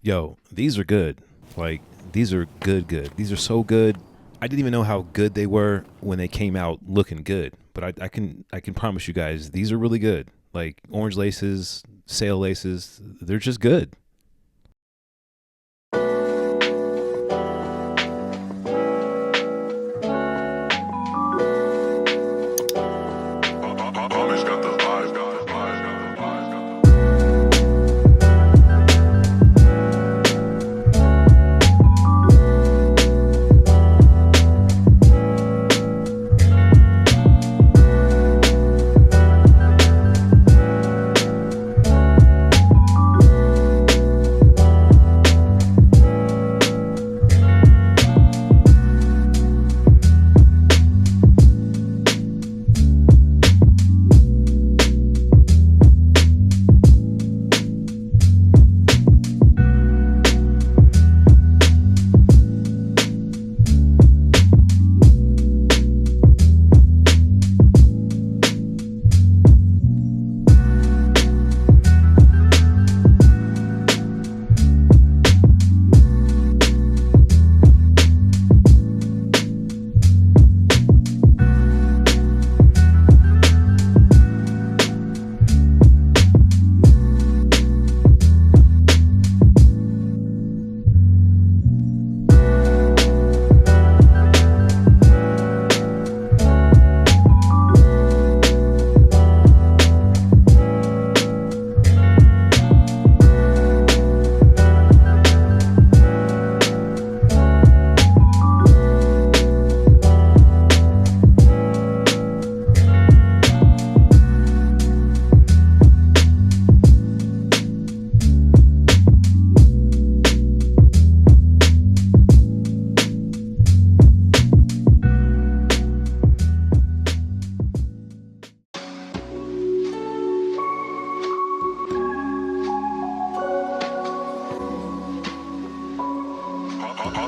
Yo, these are good. Like, these are good. These are so good. I didn't even know how good they were when they came out looking good. But I can promise you guys, these are really good. Like orange laces, sail laces, they're just good.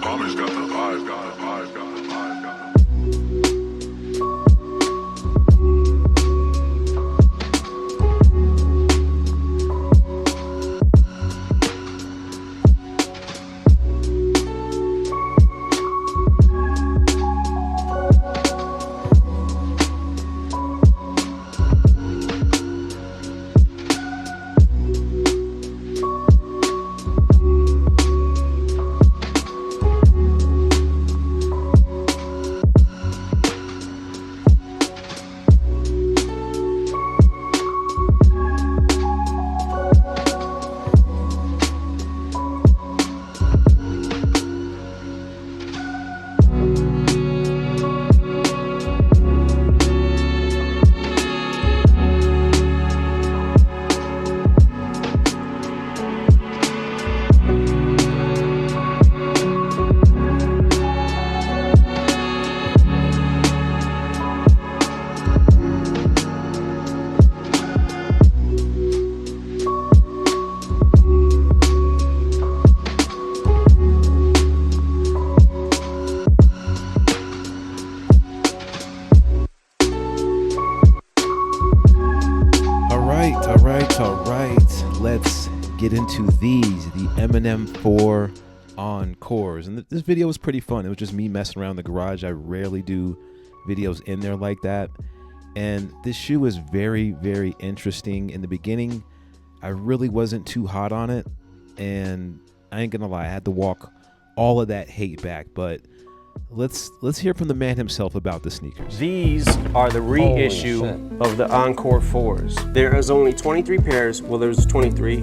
Tommy's got the vibe, got the vibe, got the vibe, got the vibe. All right. Let's get into these, the Eminem 4 Encores. And this video was pretty fun. It was just me messing around the garage. I rarely do videos in there like that. And this shoe was very, very interesting. In the beginning, I really wasn't too hot on it. And I ain't gonna lie, I had to walk all of that hate back. But let's hear from the man himself about the sneakers. These are the reissue of the Encore 4s. There is only 23 pairs. Well, there's 23,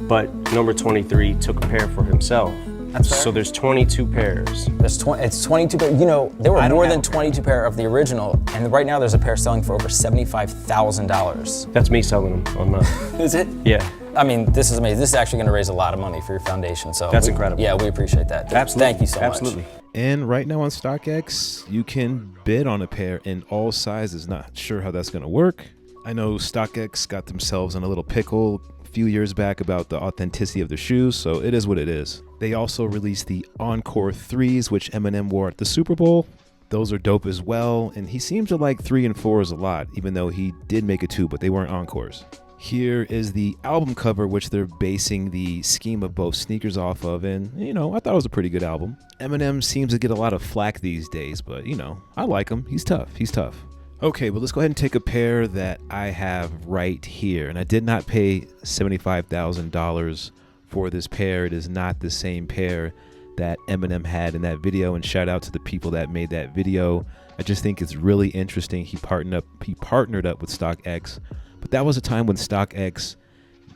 but number 23 took a pair for himself. That's fair. So there's 22 pairs. It's 22 pair. You know, there were more than 22 pair of the original, and right now there's a pair selling for over $75,000. That's me selling them on mine. Is it? Yeah. I mean, this is amazing. This is actually going to raise a lot of money for your foundation. So That's incredible. Yeah, we appreciate that. Absolutely. Thank you so much. Absolutely. And right now on StockX, you can bid on a pair in all sizes. Not sure how that's going to work. I know StockX got themselves in a little pickle a few years back about the authenticity of the shoes, so it is what it is. They also released the Encore 3s, which Eminem wore at the Super Bowl. Those are dope as well, and he seems to like 3 and 4s a lot, even though he did make a 2, but they weren't Encores. Here is the album cover, which they're basing the scheme of both sneakers off of, and, you know, I thought it was a pretty good album. Eminem seems to get a lot of flack these days, but, you know, I like him. He's tough. He's tough. Okay, well, let's go ahead and take a pair that I have right here, and I did not pay $75,000 for this pair. It is not the same pair that Eminem had in that video, and shout out to the people that made that video. I just think it's really interesting. He partnered up with StockX. But that was a time when StockX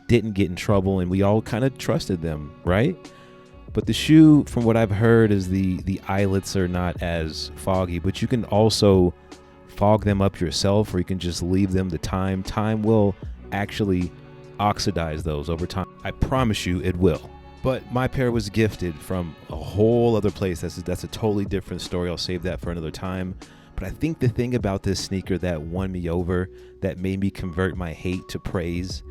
didn't get in trouble and we all kind of trusted them, right? But the shoe, from what I've heard, is the eyelets are not as foggy, but you can also fog them up yourself, or you can just leave them to time. Time will actually oxidize those over time. I promise you it will. But my pair was gifted from a whole other place. That's a totally different story. I'll save that for another time. But I think the thing about this sneaker that won me over, that made me convert my hate to praise,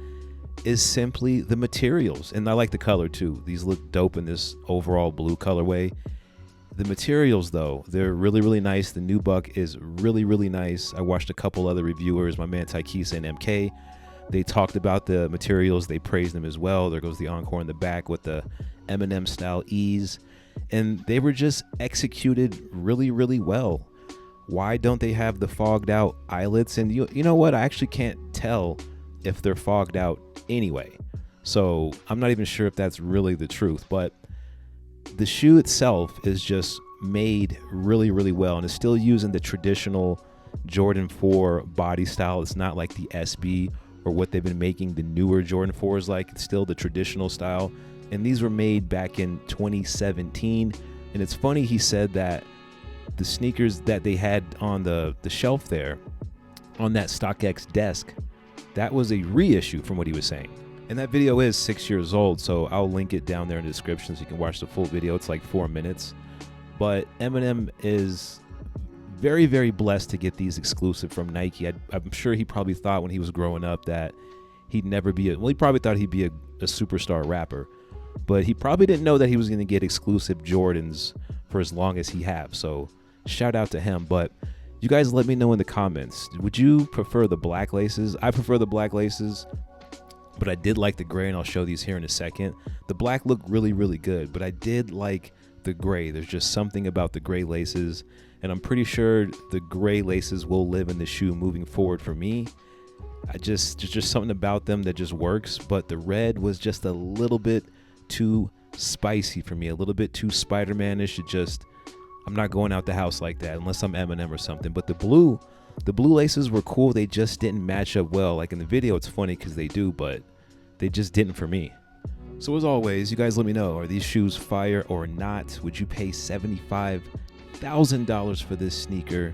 is simply the materials. And I like the color too. These look dope in this overall blue colorway. The materials though, they're really, really nice. The nubuck is really, really nice. I watched a couple other reviewers, my man Taikisa and MK. They talked about the materials. They praised them as well. There goes the Encore in the back with the Eminem style ease. And they were just executed really, really well. Why don't they have the fogged out eyelets? And you know what? I actually can't tell if they're fogged out anyway. So I'm not even sure if that's really the truth. But the shoe itself is just made really, really well. And it's still using the traditional Jordan 4 body style. It's not like the SB or what they've been making the newer Jordan 4s like. It's still the traditional style. And these were made back in 2017. And it's funny, he said that the sneakers that they had on the shelf there on that StockX desk, that was a reissue from what he was saying. And that video is 6 years old, so I'll link it down there in the description so you can watch the full video. It's like 4 minutes. But Eminem is very, very blessed to get these exclusive from Nike. I'm sure he probably thought when he was growing up that he'd never be he probably thought he'd be a superstar rapper, but he probably didn't know that he was going to get exclusive Jordans for as long as he have. So shout out to him. But you guys let me know in the comments, would you prefer the black laces? I prefer the black laces, but I did like the gray, and I'll show these here in a second. The black looked really, really good, but I did like the gray. There's just something about the gray laces, and I'm pretty sure the gray laces will live in the shoe moving forward for me. There's just something about them that just works. But the red was just a little bit too spicy for me, a little bit too Spider-Man-ish. I'm not going out the house like that unless I'm Eminem or something. But the blue laces were cool. They just didn't match up well. Like in the video, it's funny because they do, but they just didn't for me. So as always, you guys let me know, are these shoes fire or not? Would you pay $75,000 for this sneaker?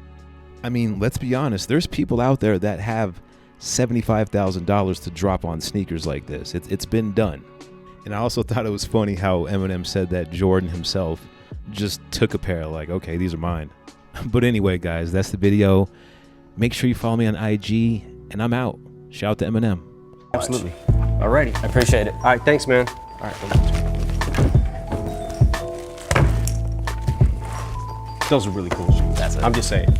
I mean, let's be honest. There's people out there that have $75,000 to drop on sneakers like this. It's been done. And I also thought it was funny how Eminem said that Jordan himself just took a pair, like, okay, these are mine. But anyway, guys, that's the video. Make sure you follow me on IG, and I'm out. Shout out to Eminem. Absolutely. Alrighty. I appreciate it. All right, thanks, man. All right. Those are really cool shoes. That's it. I'm just saying.